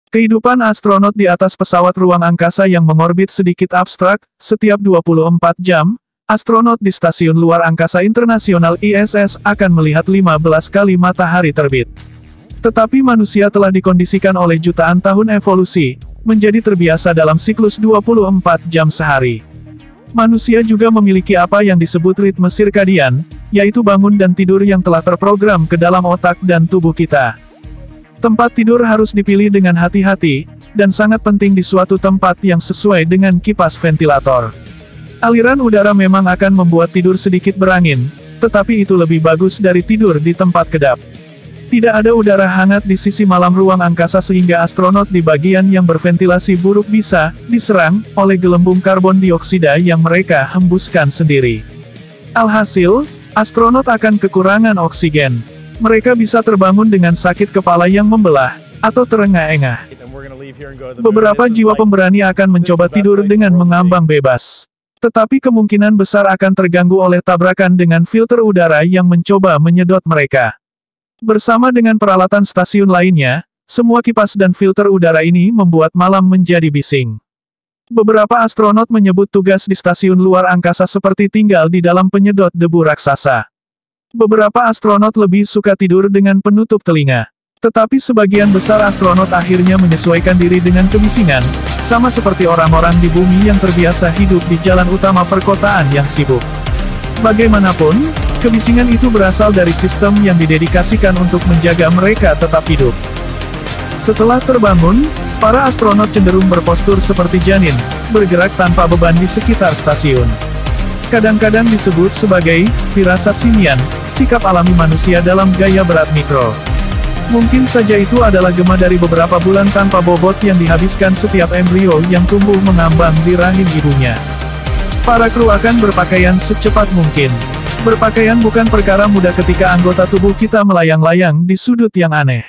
Kehidupan astronot di atas pesawat ruang angkasa yang mengorbit sedikit abstrak. Setiap 24 jam, astronot di Stasiun Luar Angkasa Internasional ISS akan melihat 15 kali matahari terbit. Tetapi manusia telah dikondisikan oleh jutaan tahun evolusi, menjadi terbiasa dalam siklus 24 jam sehari. Manusia juga memiliki apa yang disebut ritme sirkadian, yaitu bangun dan tidur yang telah terprogram ke dalam otak dan tubuh kita. Tempat tidur harus dipilih dengan hati-hati, dan sangat penting di suatu tempat yang sesuai dengan kipas ventilator. Aliran udara memang akan membuat tidur sedikit berangin, tetapi itu lebih bagus dari tidur di tempat kedap. Tidak ada udara hangat di sisi malam ruang angkasa sehingga astronot di bagian yang berventilasi buruk bisa diserang oleh gelembung karbon dioksida yang mereka hembuskan sendiri. Alhasil, astronot akan kekurangan oksigen. Mereka bisa terbangun dengan sakit kepala yang membelah, atau terengah-engah. Beberapa jiwa pemberani akan mencoba tidur dengan mengambang bebas. Tetapi kemungkinan besar akan terganggu oleh tabrakan dengan filter udara yang mencoba menyedot mereka. Bersama dengan peralatan stasiun lainnya, semua kipas dan filter udara ini membuat malam menjadi bising. Beberapa astronot menyebut tugas di stasiun luar angkasa seperti tinggal di dalam penyedot debu raksasa. Beberapa astronot lebih suka tidur dengan penutup telinga. Tetapi sebagian besar astronot akhirnya menyesuaikan diri dengan kebisingan, sama seperti orang-orang di bumi yang terbiasa hidup di jalan utama perkotaan yang sibuk. Bagaimanapun, kebisingan itu berasal dari sistem yang didedikasikan untuk menjaga mereka tetap hidup. Setelah terbangun, para astronot cenderung berpostur seperti janin, bergerak tanpa beban di sekitar stasiun. Kadang-kadang disebut sebagai firasat simian, sikap alami manusia dalam gaya berat mikro. Mungkin saja itu adalah gema dari beberapa bulan tanpa bobot yang dihabiskan setiap embrio yang tumbuh mengambang di rahim ibunya. Para kru akan berpakaian secepat mungkin. Berpakaian bukan perkara mudah ketika anggota tubuh kita melayang-layang di sudut yang aneh.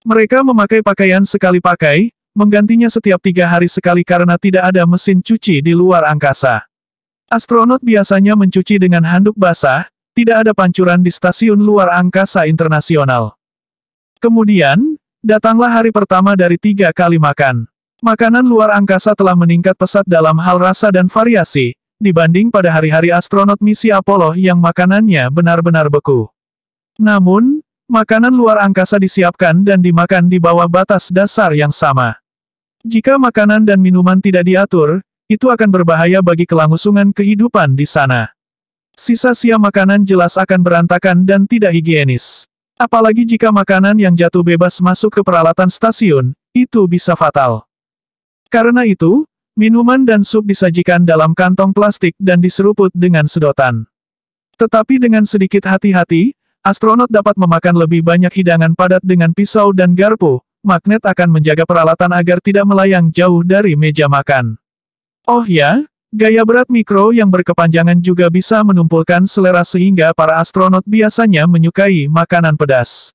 Mereka memakai pakaian sekali pakai, menggantinya setiap 3 hari sekali karena tidak ada mesin cuci di luar angkasa. Astronot biasanya mencuci dengan handuk basah, tidak ada pancuran di Stasiun Luar Angkasa Internasional. Kemudian, datanglah hari pertama dari 3 kali makan. Makanan luar angkasa telah meningkat pesat dalam hal rasa dan variasi, dibanding pada hari-hari astronot misi Apollo yang makanannya benar-benar beku. Namun, makanan luar angkasa disiapkan dan dimakan di bawah batas dasar yang sama. Jika makanan dan minuman tidak diatur, itu akan berbahaya bagi kelangsungan kehidupan di sana. Sisa-sia makanan jelas akan berantakan dan tidak higienis. Apalagi jika makanan yang jatuh bebas masuk ke peralatan stasiun, itu bisa fatal. Karena itu, minuman dan sup disajikan dalam kantong plastik dan diseruput dengan sedotan. Tetapi dengan sedikit hati-hati, astronot dapat memakan lebih banyak hidangan padat dengan pisau dan garpu. Magnet akan menjaga peralatan agar tidak melayang jauh dari meja makan. Oh ya, gaya berat mikro yang berkepanjangan juga bisa menumpulkan selera sehingga para astronot biasanya menyukai makanan pedas.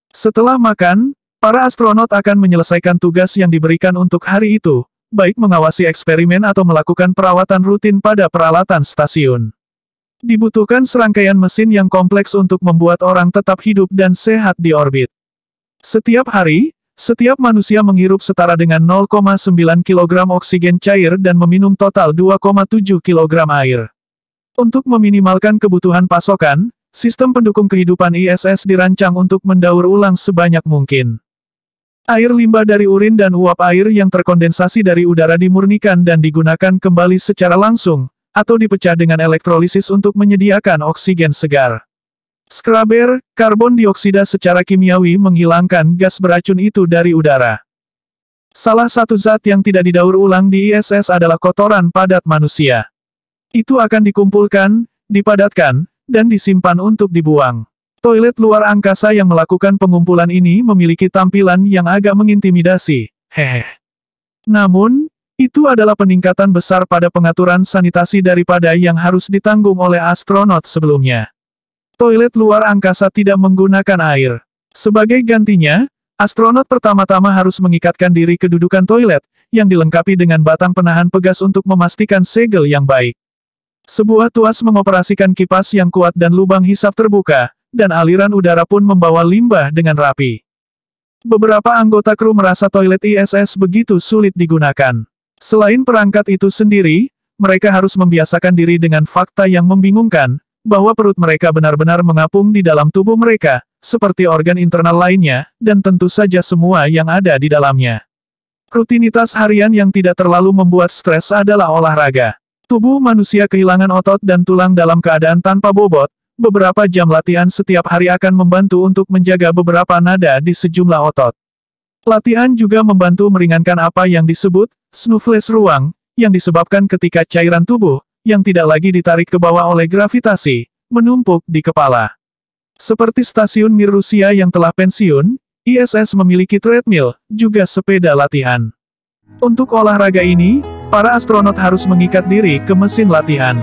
Setelah makan, para astronot akan menyelesaikan tugas yang diberikan untuk hari itu, baik mengawasi eksperimen atau melakukan perawatan rutin pada peralatan stasiun. Dibutuhkan serangkaian mesin yang kompleks untuk membuat orang tetap hidup dan sehat di orbit. Setiap hari, setiap manusia menghirup setara dengan 0,9 kg oksigen cair dan meminum total 2,7 kg air. Untuk meminimalkan kebutuhan pasokan, sistem pendukung kehidupan ISS dirancang untuk mendaur ulang sebanyak mungkin. Air limbah dari urin dan uap air yang terkondensasi dari udara dimurnikan dan digunakan kembali secara langsung, atau dipecah dengan elektrolisis untuk menyediakan oksigen segar. Skraber, karbon dioksida secara kimiawi menghilangkan gas beracun itu dari udara. Salah satu zat yang tidak didaur ulang di ISS adalah kotoran padat manusia. Itu akan dikumpulkan, dipadatkan, dan disimpan untuk dibuang. Toilet luar angkasa yang melakukan pengumpulan ini memiliki tampilan yang agak mengintimidasi, hehe. Namun, itu adalah peningkatan besar pada pengaturan sanitasi daripada yang harus ditanggung oleh astronot sebelumnya. Toilet luar angkasa tidak menggunakan air. Sebagai gantinya, astronot pertama-tama harus mengikatkan diri ke dudukan toilet, yang dilengkapi dengan batang penahan pegas untuk memastikan segel yang baik. Sebuah tuas mengoperasikan kipas yang kuat dan lubang hisap terbuka, dan aliran udara pun membawa limbah dengan rapi. Beberapa anggota kru merasa toilet ISS begitu sulit digunakan. Selain perangkat itu sendiri, mereka harus membiasakan diri dengan fakta yang membingungkan, bahwa perut mereka benar-benar mengapung di dalam tubuh mereka, seperti organ internal lainnya, dan tentu saja semua yang ada di dalamnya. Rutinitas harian yang tidak terlalu membuat stres adalah olahraga. Tubuh manusia kehilangan otot dan tulang dalam keadaan tanpa bobot. Beberapa jam latihan setiap hari akan membantu untuk menjaga beberapa nada di sejumlah otot. Latihan juga membantu meringankan apa yang disebut snuffles ruang, yang disebabkan ketika cairan tubuh, yang tidak lagi ditarik ke bawah oleh gravitasi, menumpuk di kepala. Seperti stasiun Mir Rusia yang telah pensiun, ISS memiliki treadmill, juga sepeda latihan. Untuk olahraga ini, para astronot harus mengikat diri ke mesin latihan.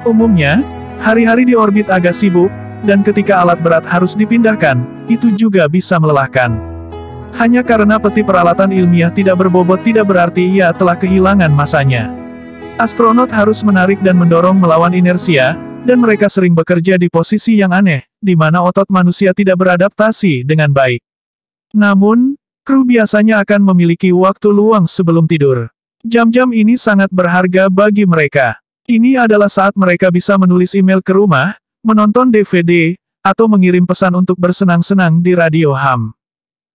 Umumnya, hari-hari di orbit agak sibuk, dan ketika alat berat harus dipindahkan, itu juga bisa melelahkan. Hanya karena peti peralatan ilmiah tidak berbobot tidak berarti ia telah kehilangan masanya. Astronot harus menarik dan mendorong melawan inersia, dan mereka sering bekerja di posisi yang aneh, di mana otot manusia tidak beradaptasi dengan baik. Namun, kru biasanya akan memiliki waktu luang sebelum tidur. Jam-jam ini sangat berharga bagi mereka. Ini adalah saat mereka bisa menulis email ke rumah, menonton DVD, atau mengirim pesan untuk bersenang-senang di radio ham.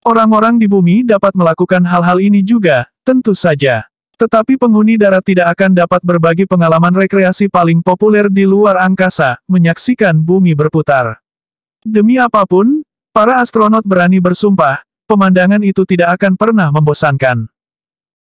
Orang-orang di bumi dapat melakukan hal-hal ini juga, tentu saja. Tetapi penghuni darat tidak akan dapat berbagi pengalaman rekreasi paling populer di luar angkasa, menyaksikan bumi berputar. Demi apapun, para astronot berani bersumpah, pemandangan itu tidak akan pernah membosankan.